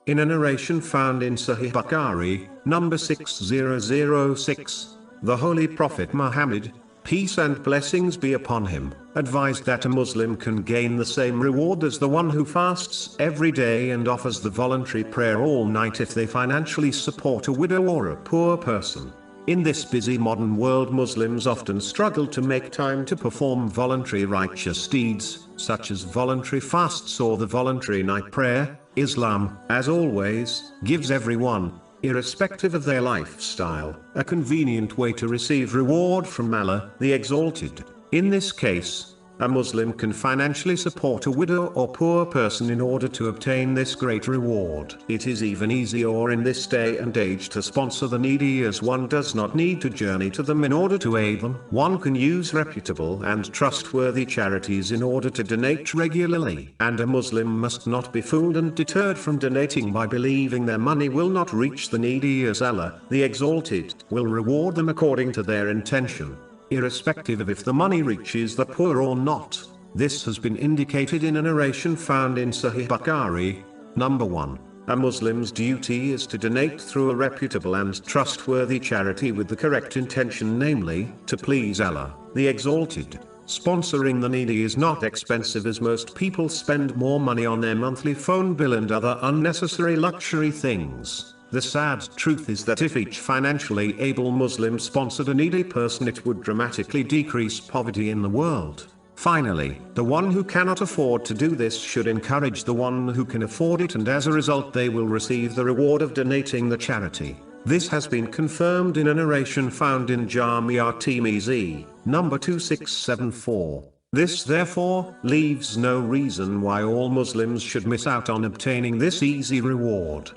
In a narration found in Sahih Bukhari, number 6006, the Holy Prophet Muhammad, peace and blessings be upon him, advised that a Muslim can gain the same reward as the one who fasts every day and offers the voluntary prayer all night if they financially support a widow or a poor person. In this busy modern world, Muslims often struggle to make time to perform voluntary righteous deeds, such as voluntary fasts or the voluntary night prayer. Islam, as always, gives everyone, irrespective of their lifestyle, a convenient way to receive reward from Allah, the Exalted. In this case, a Muslim can financially support a widow or poor person in order to obtain this great reward. It is even easier in this day and age to sponsor the needy, as one does not need to journey to them in order to aid them. One can use reputable and trustworthy charities in order to donate regularly. And a Muslim must not be fooled and deterred from donating by believing their money will not reach the needy, as Allah, the Exalted, will reward them according to their intention, irrespective of if the money reaches the poor or not. This has been indicated in a narration found in Sahih Bukhari, number 1. A Muslim's duty is to donate through a reputable and trustworthy charity with the correct intention, namely, to please Allah, the Exalted. Sponsoring the needy is not expensive, as most people spend more money on their monthly phone bill and other unnecessary luxury things. The sad truth is that if each financially able Muslim sponsored a needy person, it would dramatically decrease poverty in the world. Finally, the one who cannot afford to do this should encourage the one who can afford it, and as a result they will receive the reward of donating the charity. This has been confirmed in a narration found in Jami' at-Tirmidhi, number 2674. This therefore leaves no reason why all Muslims should miss out on obtaining this easy reward.